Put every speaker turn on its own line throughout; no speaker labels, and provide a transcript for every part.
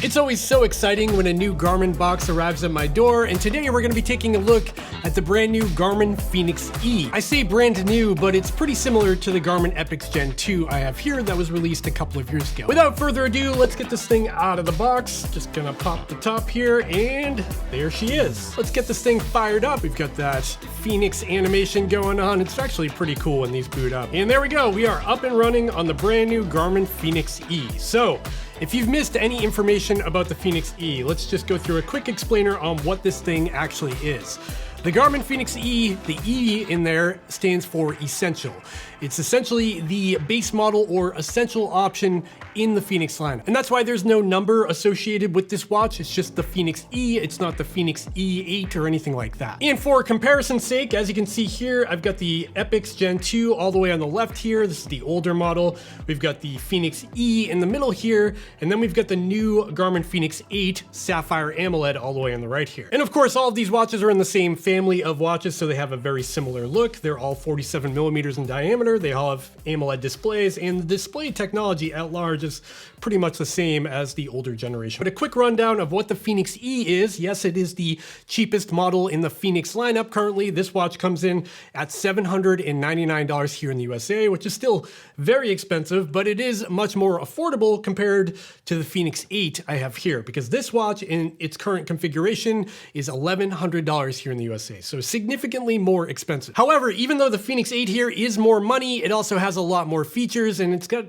It's always so exciting when a new Garmin box arrives at my door, and today we're going to be taking a look at the brand new Garmin Fenix E. I say brand new, but it's pretty similar to the Garmin Epix Gen 2 I have here that was released a couple of years ago. Without further ado, let's get this thing out of the box. Just gonna pop the top here, and there she is. Let's get this thing fired up. We've got that Phoenix animation going on. It's actually pretty cool when these boot up. And there we go. We are up and running on the brand new Garmin Fenix E. So, if you've missed any information about the Fenix E, let's just go through a quick explainer on what this thing actually is. The Garmin Fenix E, the E in there stands for Essential. It's essentially the base model or essential option in the Fenix lineup. And that's why there's no number associated with this watch. It's just the Fenix E. It's not the Fenix E8 or anything like that. And for comparison's sake, as you can see here, I've got the Epix Gen 2 all the way on the left here. This is the older model. We've got the Fenix E in the middle here. And then we've got the new Garmin Fenix 8 Sapphire AMOLED all the way on the right here. And of course, all of these watches are in the same family of watches, so they have a very similar look. They're all 47 millimeters in diameter. They all have AMOLED displays, and the display technology at large is pretty much the same as the older generation. But a quick rundown of what the Fenix E is. Yes, it is the cheapest model in the Fenix lineup currently. This watch comes in at $799 here in the USA, which is still very expensive, but it is much more affordable compared to the Fenix 8 I have here, because this watch in its current configuration is $1,100 here in the USA, so significantly more expensive. However, even though the Fenix 8 here is more money, it also has a lot more features, and it's got,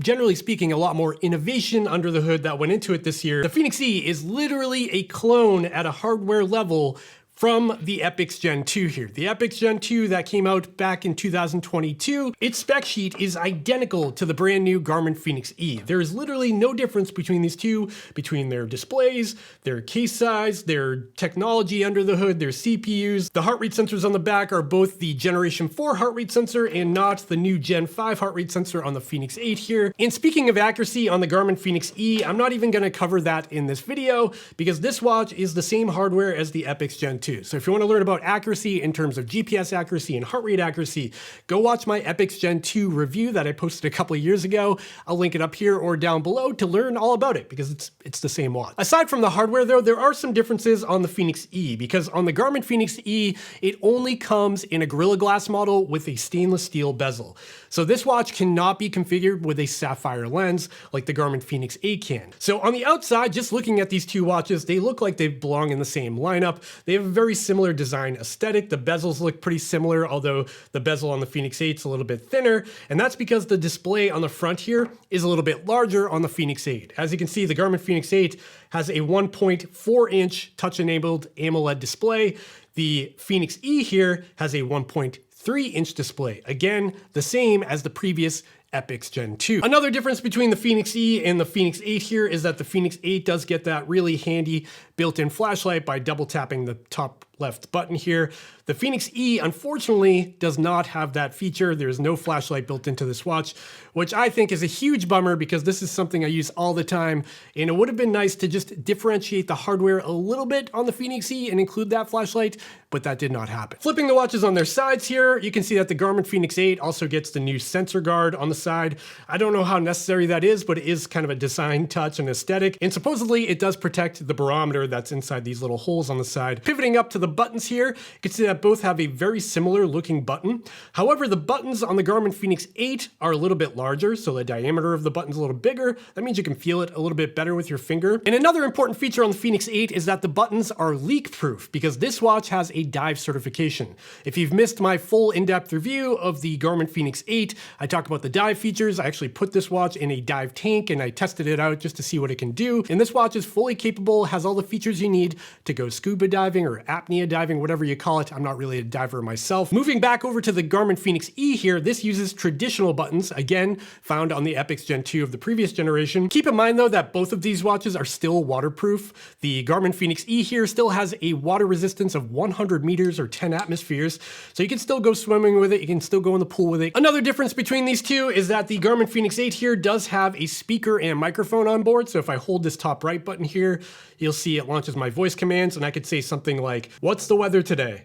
generally speaking, a lot more innovation under the hood that went into it this year. The Fenix E is literally a clone at a hardware level from the Epix Gen 2 here. The Epix Gen 2 that came out back in 2022, its spec sheet is identical to the brand new Garmin Fenix E. There is literally no difference between these two, between their displays, their case size, their technology under the hood, their CPUs. The heart rate sensors on the back are both the Generation 4 heart rate sensor and not the new Gen 5 heart rate sensor on the Fenix 8 here. And speaking of accuracy on the Garmin Fenix E, I'm not even gonna cover that in this video because this watch is the same hardware as the Epix Gen 2. So if you want to learn about accuracy in terms of GPS accuracy and heart rate accuracy, go watch my Epix Gen 2 review that I posted a couple of years ago. I'll link it up here or down below to learn all about it because it's the same watch. Aside from the hardware though, there are some differences on the Fenix E because on the Garmin Fenix E, it only comes in a Gorilla Glass model with a stainless steel bezel. So this watch cannot be configured with a sapphire lens like the Garmin Fenix 8 can. So on the outside, just looking at these two watches, they look like they belong in the same lineup. They have a very similar design aesthetic. The bezels look pretty similar, although the bezel on the Fenix 8 is a little bit thinner, and that's because the display on the front here is a little bit larger on the Fenix 8. As you can see, the Garmin Fenix 8 has a 1.4-inch touch-enabled AMOLED display. The Fenix E here has a 1.3-inch display. Again, the same as the previous Epix Gen 2. Another difference between the Fenix E and the Fenix 8 here is that the Fenix 8 does get that really handy built-in flashlight by double tapping the top left button here. The Fenix E, unfortunately, does not have that feature. There's no flashlight built into this watch, which I think is a huge bummer because this is something I use all the time, and it would have been nice to just differentiate the hardware a little bit on the Fenix E and include that flashlight, but that did not happen. Flipping the watches on their sides here, you can see that the Garmin Fenix 8 also gets the new sensor guard on the side. I don't know how necessary that is, but it is kind of a design touch and aesthetic, and supposedly it does protect the barometer that's inside these little holes on the side. Pivoting up to the buttons here, you can see that both have a very similar looking button. However, the buttons on the Garmin Fenix 8 are a little bit larger, so the diameter of the button's a little bigger. That means you can feel it a little bit better with your finger. And another important feature on the Fenix 8 is that the buttons are leak-proof because this watch has a dive certification. If you've missed my full in-depth review of the Garmin Fenix 8, I talk about the dive features. I actually put this watch in a dive tank and I tested it out just to see what it can do. And this watch is fully capable, has all the features you need to go scuba diving or apnea diving, whatever you call it. I'm not really a diver myself. Moving back over to the Garmin Fenix E here, this uses traditional buttons, again, found on the Epix Gen 2 of the previous generation. Keep in mind though that both of these watches are still waterproof. The Garmin Fenix E here still has a water resistance of 100 meters or 10 atmospheres, so you can still go swimming with it, you can still go in the pool with it. Another difference between these two is that the Garmin Fenix 8 here does have a speaker and microphone on board, so if I hold this top right button here, you'll see it launches my voice commands, and I could say something like, "What's the weather today?"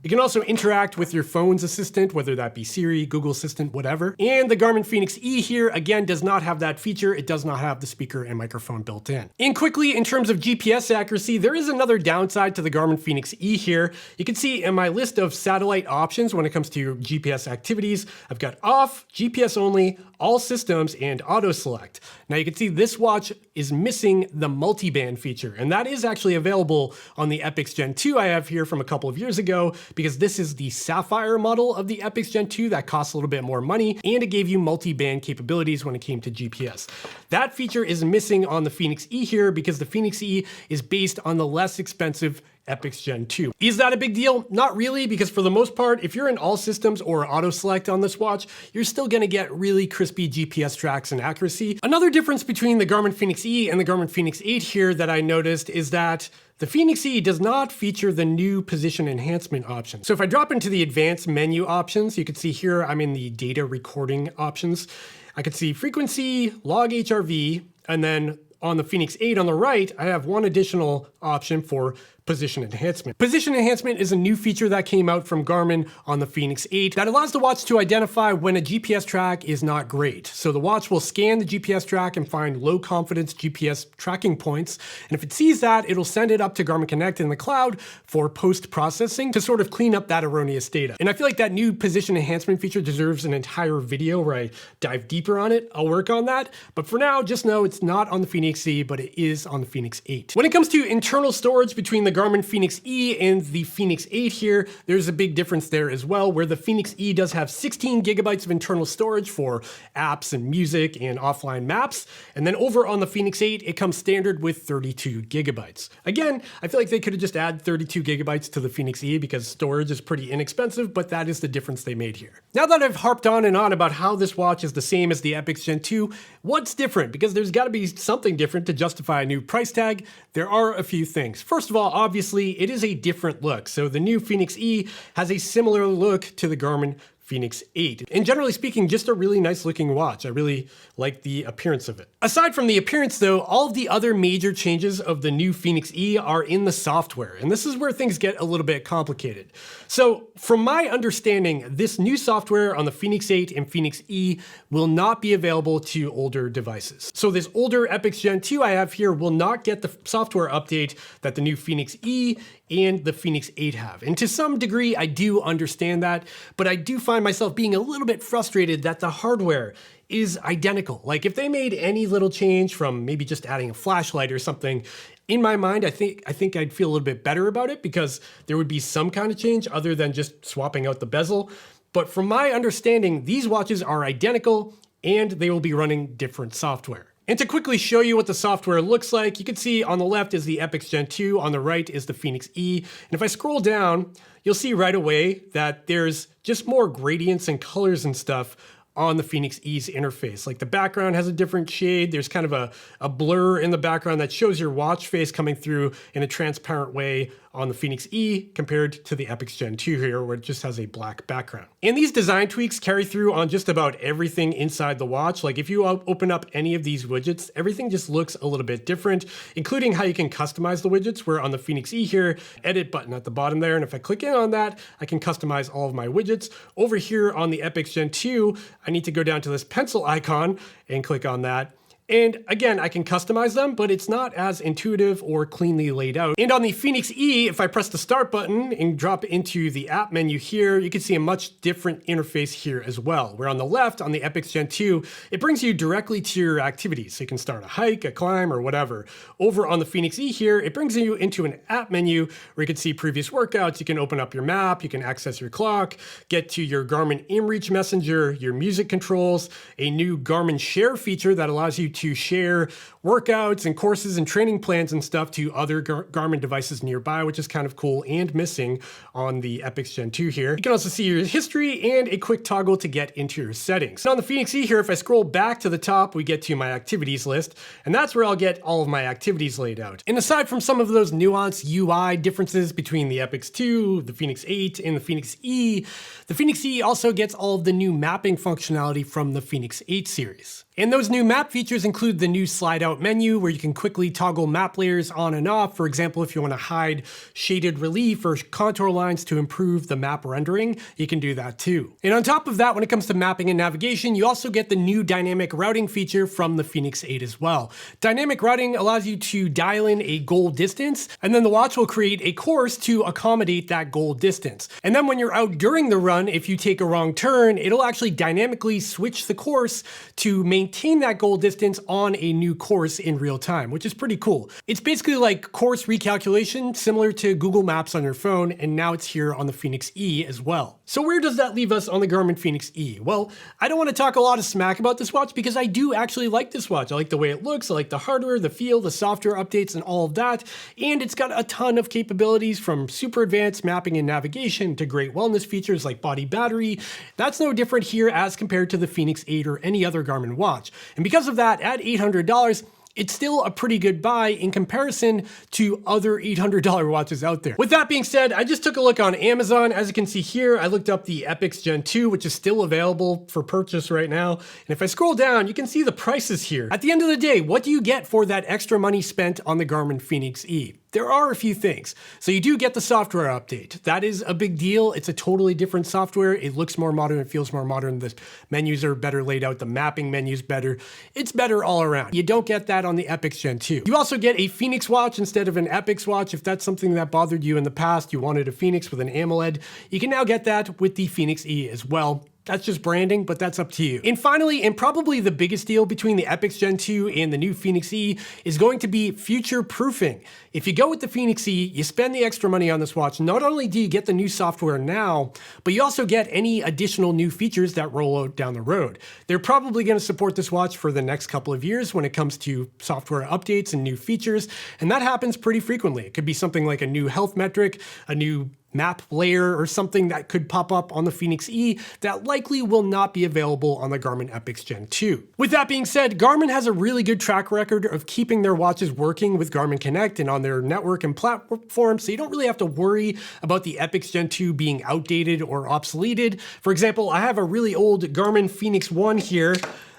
It can also interact with your phone's assistant, whether that be Siri, Google Assistant, whatever. And the Garmin Fenix E here, again, does not have that feature. It does not have the speaker and microphone built in. And quickly, in terms of GPS accuracy, there is another downside to the Garmin Fenix E here. You can see in my list of satellite options when it comes to your GPS activities, I've got off, GPS only, all systems, and auto select. Now you can see this watch is missing the multi-band feature, and that is actually available on the Epix Gen 2 I have here from a couple of years ago, because this is the Sapphire model of the Epix Gen 2 that costs a little bit more money, and it gave you multi-band capabilities when it came to GPS. That feature is missing on the Fenix E here because the Fenix E is based on the less expensive Epix Gen 2. Is that a big deal? Not really, because for the most part, if you're in all systems or auto select on this watch, you're still gonna get really crispy GPS tracks and accuracy. Another difference between the Garmin Fenix E and the Garmin Fenix 8 here that I noticed is that the Fenix E does not feature the new position enhancement option. So if I drop into the advanced menu options, you can see here I'm in the data recording options. I can see frequency, log HRV, and then on the Fenix 8 on the right, I have one additional option for position enhancement. Position enhancement is a new feature that came out from Garmin on the Fenix 8 that allows the watch to identify when a GPS track is not great. So the watch will scan the GPS track and find low confidence GPS tracking points. And if it sees that, it'll send it up to Garmin Connect in the cloud for post-processing to sort of clean up that erroneous data. And I feel like that new position enhancement feature deserves an entire video where I dive deeper on it. I'll work on that. But for now, just know it's not on the Fenix E, but it is on the Fenix 8. When it comes to internal storage between the Garmin Fenix E and the Fenix 8 here, there's a big difference there as well, where the Fenix E does have 16 gigabytes of internal storage for apps and music and offline maps. And then over on the Fenix 8, it comes standard with 32 gigabytes. Again, I feel like they could have just added 32 gigabytes to the Fenix E because storage is pretty inexpensive, but that is the difference they made here. Now that I've harped on and on about how this watch is the same as the Epix Gen 2, what's different? Because there's got to be something different to justify a new price tag. There are a few things. First of all, obviously, it is a different look. So the new Fenix E has a similar look to the Garmin Fenix 8. And generally speaking, just a really nice looking watch. I really like the appearance of it. Aside from the appearance though, all of the other major changes of the new Fenix E are in the software. And this is where things get a little bit complicated. So from my understanding, this new software on the Fenix 8 and Fenix E will not be available to older devices. So this older Epix Gen 2 I have here will not get the software update that the new Fenix E and the Fenix 8 have. And to some degree, I do understand that, but I do find myself being a little bit frustrated that the hardware is identical. Like if they made any little change from maybe just adding a flashlight or something, in my mind, I think I'd feel a little bit better about it because there would be some kind of change other than just swapping out the bezel. But from my understanding, these watches are identical and they will be running different software. And to quickly show you what the software looks like, you can see on the left is the Epix Gen 2, on the right is the Fenix E. And if I scroll down, you'll see right away that there's just more gradients and colors and stuff on the Fenix E's interface. Like the background has a different shade. There's kind of a blur in the background that shows your watch face coming through in a transparent way on the Fenix E compared to the Epix Gen 2 here, where it just has a black background. And these design tweaks carry through on just about everything inside the watch. Like if you open up any of these widgets, everything just looks a little bit different, including how you can customize the widgets, where on the Fenix E here, edit button at the bottom there. And if I click in on that, I can customize all of my widgets. Over here on the Epix Gen 2, I need to go down to this pencil icon and click on that. And again, I can customize them, but it's not as intuitive or cleanly laid out. And on the Fenix E, if I press the start button and drop into the app menu here, you can see a much different interface here as well. Where on the left, on the Epix Gen 2, it brings you directly to your activities. So you can start a hike, a climb, or whatever. Over on the Fenix E here, it brings you into an app menu where you can see previous workouts. You can open up your map, you can access your clock, get to your Garmin inReach messenger, your music controls, a new Garmin Share feature that allows you to share workouts and courses and training plans and stuff to other Garmin devices nearby, which is kind of cool and missing on the Epix Gen 2 here. You can also see your history and a quick toggle to get into your settings. And on the Fenix E here, if I scroll back to the top, we get to my activities list, and that's where I'll get all of my activities laid out. And aside from some of those nuanced UI differences between the Epix 2, the Fenix 8, and the Fenix E, the Fenix E also gets all of the new mapping functionality from the Fenix 8 series. And those new map features include the new slide out menu where you can quickly toggle map layers on and off. For example, if you want to hide shaded relief or contour lines to improve the map rendering, you can do that too. And on top of that, when it comes to mapping and navigation, you also get the new dynamic routing feature from the Fenix 8 as well. Dynamic routing allows you to dial in a goal distance, and then the watch will create a course to accommodate that goal distance. And then when you're out during the run, if you take a wrong turn, it'll actually dynamically switch the course to maintain that goal distance on a new course in real time, which is pretty cool. It's basically like course recalculation, similar to Google Maps on your phone, and now it's here on the Fenix E as well. So where does that leave us on the Garmin Fenix E? Well, I don't want to talk a lot of smack about this watch because I do actually like this watch. I like the way it looks, I like the hardware, the feel, the software updates, and all of that. And it's got a ton of capabilities from super advanced mapping and navigation to great wellness features like body battery. That's no different here as compared to the Fenix 8 or any other Garmin watch. And because of that, at $800, it's still a pretty good buy in comparison to other $800 watches out there. With that being said, I just took a look on Amazon. As you can see here, I looked up the Epix Gen 2, which is still available for purchase right now. And if I scroll down, you can see the prices here. At the end of the day, what do you get for that extra money spent on the Garmin Fenix E? There are a few things. So you do get the software update. That is a big deal. It's a totally different software. It looks more modern. It feels more modern. The menus are better laid out. The mapping menu's better. It's better all around. You don't get that on the Epix Gen 2. You also get a Fenix watch instead of an Epix watch. If that's something that bothered you in the past, you wanted a Fenix with an AMOLED, you can now get that with the Fenix E as well. That's just branding, but that's up to you. And finally, and probably the biggest deal between the Epix Gen 2 and the new Fenix E is going to be future proofing. If you go with the Fenix E, you spend the extra money on this watch, not only do you get the new software now, but you also get any additional new features that roll out down the road. They're probably going to support this watch for the next couple of years when it comes to software updates and new features, and that happens pretty frequently. It could be something like a new health metric, a new map layer, or something that could pop up on the Fenix E that likely will not be available on the Garmin Epix Gen 2. With that being said, Garmin has a really good track record of keeping their watches working with Garmin Connect and on their network and platform, so you don't really have to worry about the Epix Gen 2 being outdated or obsoleted. For example, I have a really old Garmin Fenix 1 here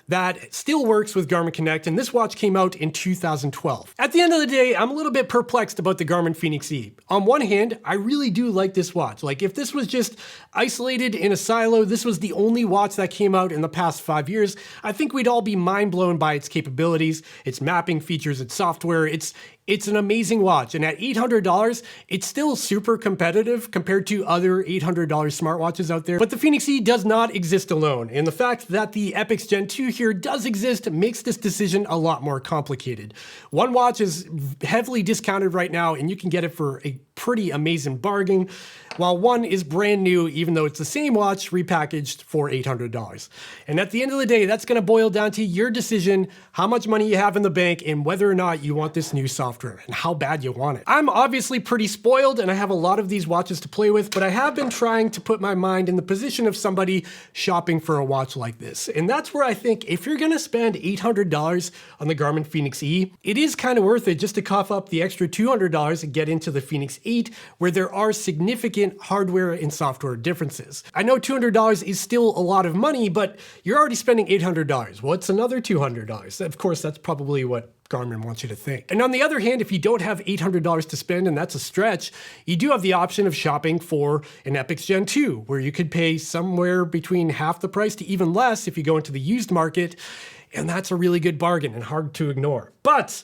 that still works with Garmin Connect, and this watch came out in 2012. At the end of the day, I'm a little bit perplexed about the Garmin Fenix E. On one hand, I really do like this watch. Like, if this was just isolated in a silo, this was the only watch that came out in the past 5 years, I think we'd all be mind blown by its capabilities, its mapping features, its software. It's an amazing watch, and at $800, it's still super competitive compared to other $800 smartwatches out there. But the Fenix E does not exist alone, and the fact that the Epix Gen 2 here does exist makes this decision a lot more complicated. One watch is heavily discounted right now, and you can get it for a pretty amazing bargain, while one is brand new, even though it's the same watch repackaged for $800. And at the end of the day, that's going to boil down to your decision, how much money you have in the bank, and whether or not you want this new software and how bad you want it. I'm obviously pretty spoiled and I have a lot of these watches to play with, but I have been trying to put my mind in the position of somebody shopping for a watch like this. And that's where I think if you're going to spend $800 on the Garmin Fenix E, it is kind of worth it just to cough up the extra $200 and get into the Fenix 8, where there are significant hardware and software differences. I know $200 is still a lot of money, but you're already spending $800. What's another $200? Of course, that's probably what Garmin wants you to think. And on the other hand, if you don't have $800 to spend, and that's a stretch, you do have the option of shopping for an Epix Gen 2, where you could pay somewhere between half the price to even less if you go into the used market, and that's a really good bargain and hard to ignore. But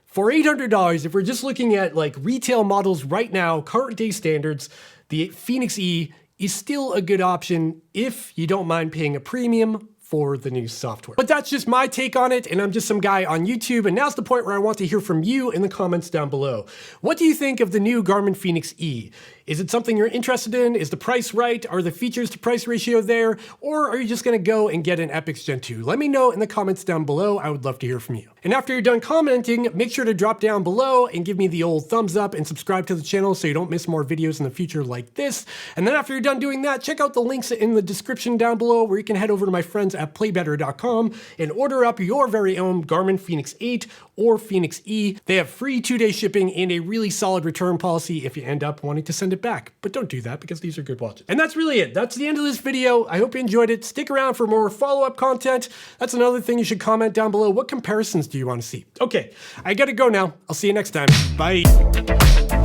for $800, if we're just looking at like retail models right now, current day standards, the Fenix E is still a good option if you don't mind paying a premium for the new software. But that's just my take on it, and I'm just some guy on YouTube, and now's the point where I want to hear from you in the comments down below. What do you think of the new Garmin Fenix E? Is it something you're interested in? Is the price right? Are the features to price ratio there? Or are you just gonna go and get an Epix Gen 2? Let me know in the comments down below. I would love to hear from you. And after you're done commenting, make sure to drop down below and give me the old thumbs up and subscribe to the channel so you don't miss more videos in the future like this. And then after you're done doing that, check out the links in the description down below where you can head over to my friends at playbetter.com and order up your very own Garmin Fenix 8 or Fenix E. They have free 2-day shipping and a really solid return policy if you end up wanting to send it it back. But don't do that because these are good watches. And that's really it. That's the end of this video. I hope you enjoyed it. Stick around for more follow-up content. That's another thing you should comment down below. What comparisons do you want to see? Okay, I gotta go now. I'll see you next time. Bye.